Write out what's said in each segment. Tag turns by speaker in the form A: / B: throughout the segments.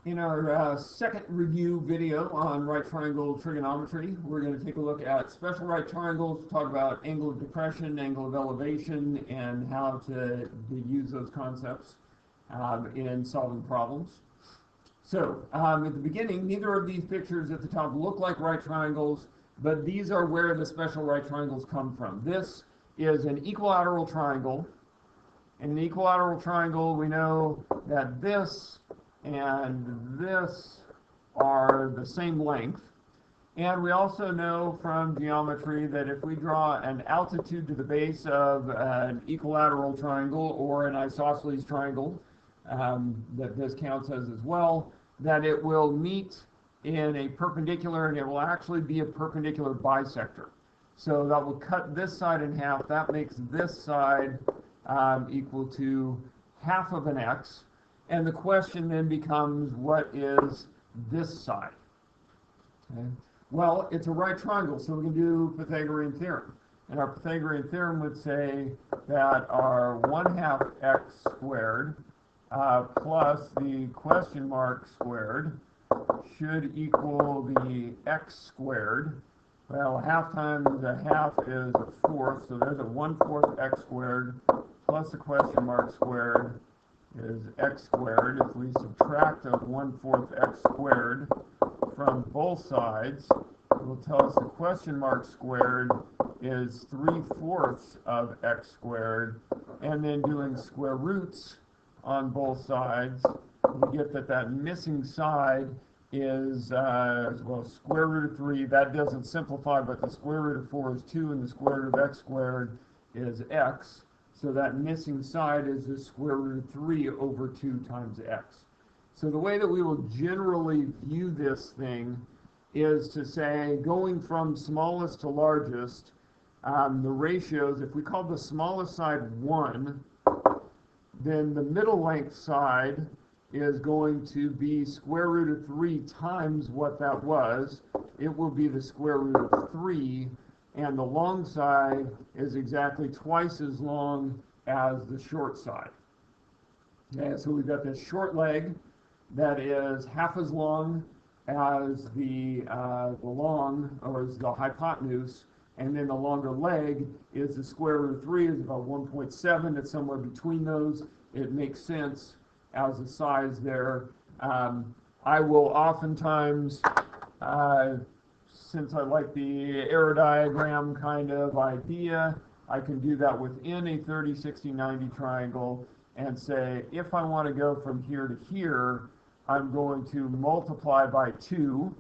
A: In our second review video on right triangle trigonometry, we're going to take a look at special right triangles, talk about angle of depression, angle of elevation, and how to use those concepts in solving problems. So at the beginning, neither of these pictures at the top look like right triangles, but these are where the special right triangles come from. This is an equilateral triangle. In an equilateral triangle, we know that this and this are the same length. And we also know from geometry that if we draw an altitude to the base of an equilateral triangle or an isosceles triangle, that this counts as well, that it will meet in a perpendicular, and it will actually be a perpendicular bisector. So that will cut this side in half. That makes this side equal to half of an x. And the question then becomes, what is this side? Okay. Well, it's a right triangle, so we can do Pythagorean Theorem. And our Pythagorean Theorem would say that our 1/2 x squared plus the question mark squared should equal the x squared. Well, half times a half is a fourth, so there's a 1/4 x squared plus the question mark squared is x squared. If we subtract a 1/4 x squared from both sides, it will tell us the question mark squared is 3/4 of x squared. And then doing square roots on both sides, we get that missing side is, well, square root of 3. That doesn't simplify, but the square root of 4 is 2, and the square root of x squared is x. So that missing side is the square root of 3 over 2 times x. So the way that we will generally view this thing is to say, going from smallest to largest, the ratios, if we call the smallest side 1, then the middle length side is going to be square root of 3 times what that was. It will be the square root of 3, and the long side is exactly twice as long as the short side. Okay, so we've got this short leg that is half as long as the long, or as the hypotenuse, and then the longer leg is the square root of 3, is about 1.7. It's somewhere between those. It makes sense as a size there. I will oftentimes, since I like the arrow diagram kind of idea, I can do that within a 30, 60, 90 triangle and say, if I want to go from here to here, I'm going to multiply by 2.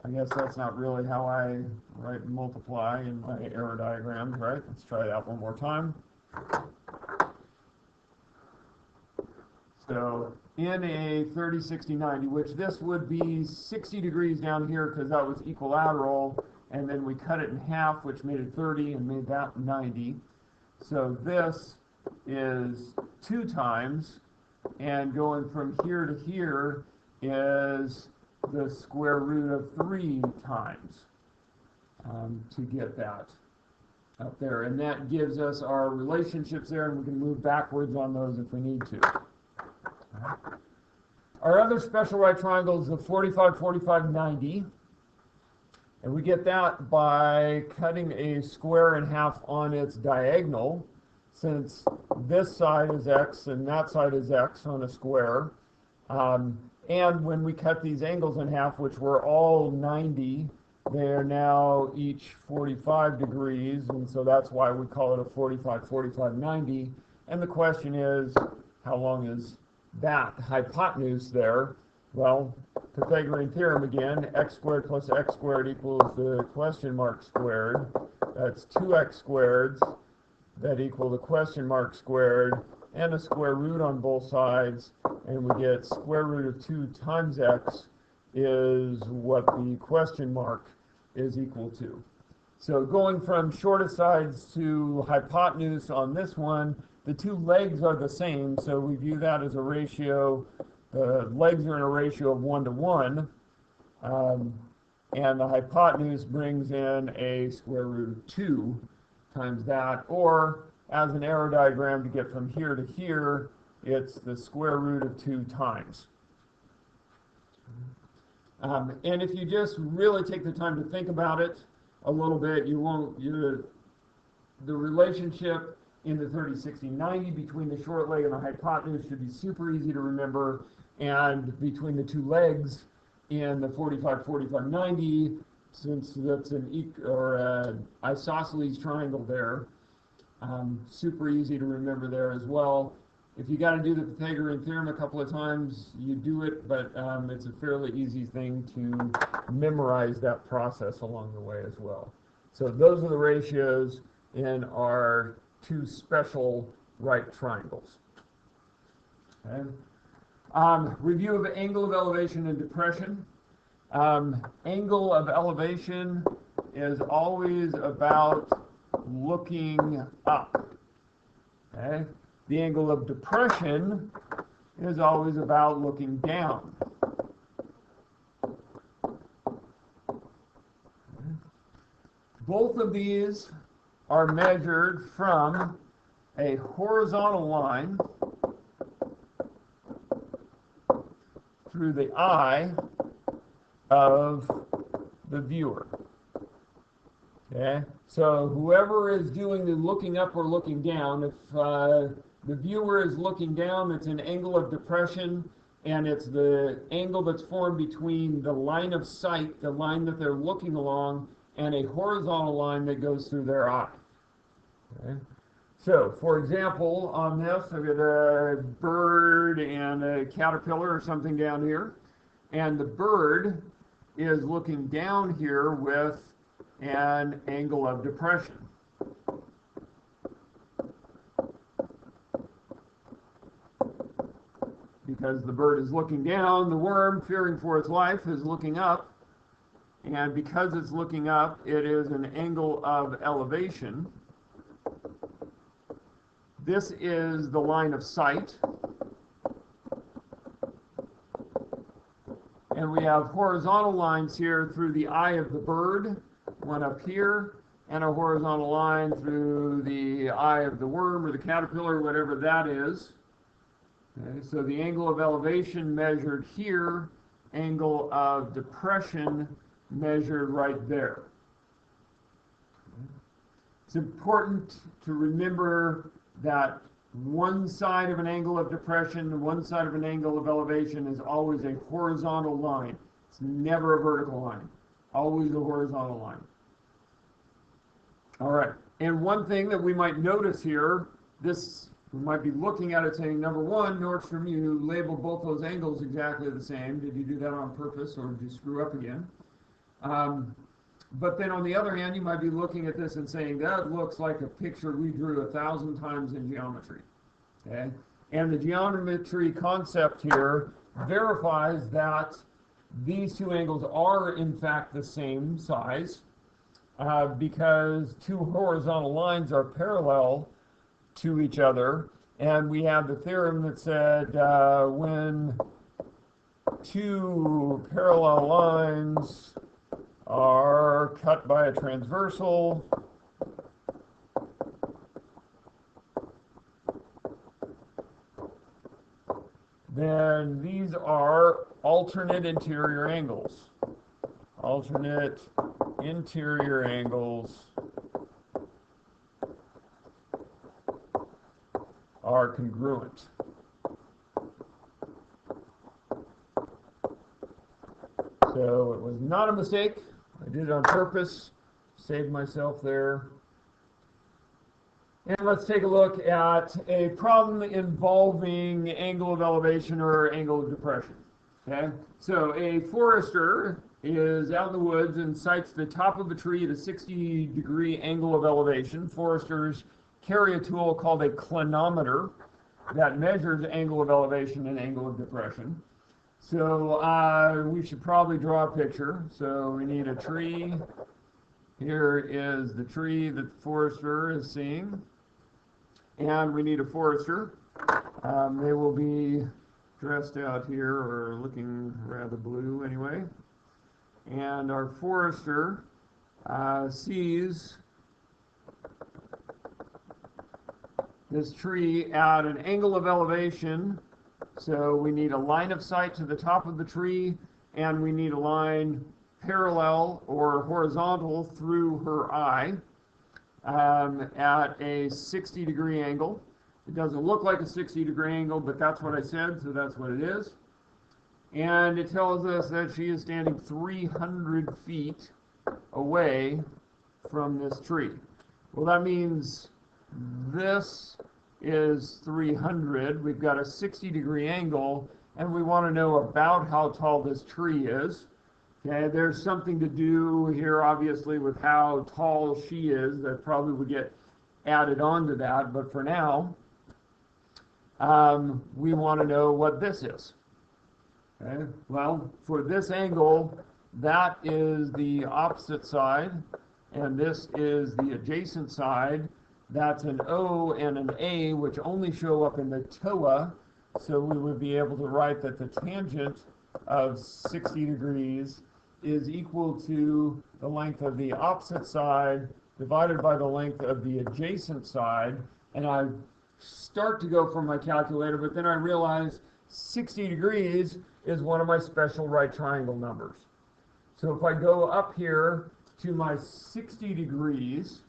A: I guess that's not really how I write multiply in my arrow diagrams, right? Let's try that one more time. So in a 30, 60, 90, which this would be 60 degrees down here because that was equilateral, and then we cut it in half, which made it 30 and made that 90. So this is 2 times, and going from here to here is the square root of 3 times to get that up there. And that gives us our relationships there, and we can move backwards on those if we need to. Our other special right triangle is the 45, 45, 90. And we get that by cutting a square in half on its diagonal, since this side is x and that side is x on a square. And when we cut these angles in half, which were all 90, they're now each 45 degrees, and so that's why we call it a 45, 45, 90. And the question is, how long is that hypotenuse there? Well, Pythagorean Theorem again, x squared plus x squared equals the question mark squared. That's 2x squareds that equal the question mark squared, and a square root on both sides, and we get square root of 2 times x is what the question mark is equal to. So going from shortest sides to hypotenuse on this one, the 2 legs are the same, so we view that as a ratio. The legs are in a ratio of 1 to 1, and the hypotenuse brings in a square root of 2 times that, or as an arrow diagram to get from here to here, it's the square root of 2 times. And if you just really take the time to think about it a little bit, the relationship in the 30, 60, 90 between the short leg and the hypotenuse should be super easy to remember, and between the two legs in the 45, 45, 90, since that's an isosceles triangle there, super easy to remember there as well. If you got to do the Pythagorean Theorem a couple of times, you do it, but it's a fairly easy thing to memorize that process along the way as well. So those are the ratios in our two special right triangles. Okay. Review of angle of elevation and depression. Angle of elevation is always about looking up. Okay. The angle of depression is always about looking down. Both of these are measured from a horizontal line through the eye of the viewer. Okay, so whoever is doing the looking up or looking down, if the viewer is looking down, it's an angle of depression, and it's the angle that's formed between the line of sight, the line that they're looking along, and a horizontal line that goes through their eye. Okay. So, for example, on this, I've got a bird and a caterpillar or something down here, and the bird is looking down here with an angle of depression. Because the bird is looking down, the worm, fearing for its life, is looking up, and because it's looking up, it is an angle of elevation. This is the line of sight. And we have horizontal lines here through the eye of the bird, one up here, and a horizontal line through the eye of the worm or the caterpillar, whatever that is. Okay, so the angle of elevation measured here, angle of depression measured right there. It's important to remember that one side of an angle of depression, one side of an angle of elevation is always a horizontal line. It's never a vertical line, always a horizontal line. All right, and one thing that we might notice here, we might be looking at it saying, number one, Nordstrom, you labeled both those angles exactly the same. Did you do that on purpose, or did you screw up again? But then on the other hand, you might be looking at this and saying, that looks like a picture we drew 1,000 times in geometry. Okay? And the geometry concept here verifies that these two angles are in fact the same size, because two horizontal lines are parallel to each other, and we have the theorem that said when two parallel lines are cut by a transversal, then these are alternate interior angles. Alternate interior angles are congruent. So it was not a mistake. I did it on purpose, saved myself there. And let's take a look at a problem involving angle of elevation or angle of depression. Okay, so a forester is out in the woods and sights the top of a tree at a 60-degree angle of elevation. Foresters carry a tool called a clinometer that measures angle of elevation and angle of depression. So we should probably draw a picture. So we need a tree. Here is the tree that the forester is seeing. And we need a forester. They will be dressed out here, or looking rather blue anyway. And our forester sees this tree at an angle of elevation. So we need a line of sight to the top of the tree and we need a line parallel or horizontal through her eye at a 60-degree angle. It doesn't look like a 60-degree angle, but that's what I said, so that's what it is. And it tells us that she is standing 300 feet away from this tree. Well, that means this is 300. We've got a 60-degree angle, and we want to know about how tall this tree is. Okay, there's something to do here, obviously, with how tall she is. That probably would get added on to that, but for now, we want to know what this is. Okay, well, for this angle, that is the opposite side, and this is the adjacent side. That's an O and an A, which only show up in the TOA, so we would be able to write that the tangent of 60 degrees is equal to the length of the opposite side divided by the length of the adjacent side. And I start to go for my calculator, but then I realize 60 degrees is one of my special right triangle numbers. So if I go up here to my 60 degrees,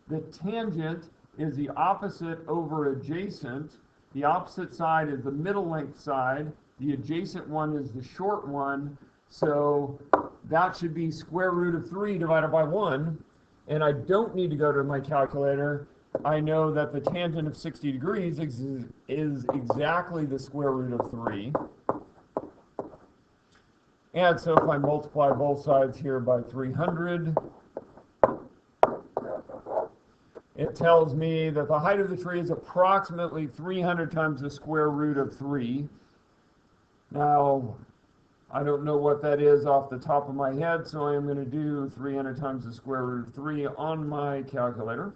A: the tangent is the opposite over adjacent. The opposite side is the middle length side. The adjacent one is the short one. So that should be square root of 3 divided by 1. And I don't need to go to my calculator. I know that the tangent of 60 degrees is exactly the square root of 3. And so if I multiply both sides here by 300, it tells me that the height of the tree is approximately 300 times the square root of 3. Now, I don't know what that is off the top of my head, so I am going to do 300 times the square root of 3 on my calculator.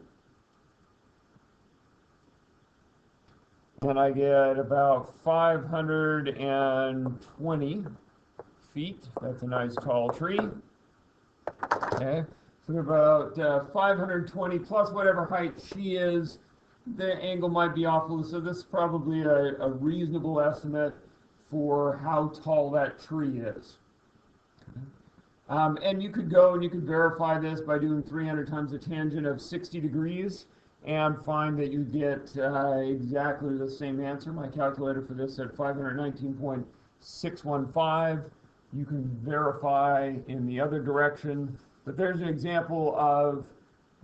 A: And I get about 520 feet. That's a nice tall tree. Okay, so about 520 plus whatever height she is. The angle might be off, so this is probably a reasonable estimate for how tall that tree is. And you could go and you could verify this by doing 300 times the tangent of 60 degrees and find that you get exactly the same answer. My calculator for this at 519.615. You can verify in the other direction, but there's an example of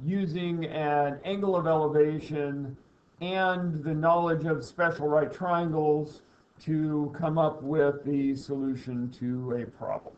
A: using an angle of elevation and the knowledge of special right triangles to come up with the solution to a problem.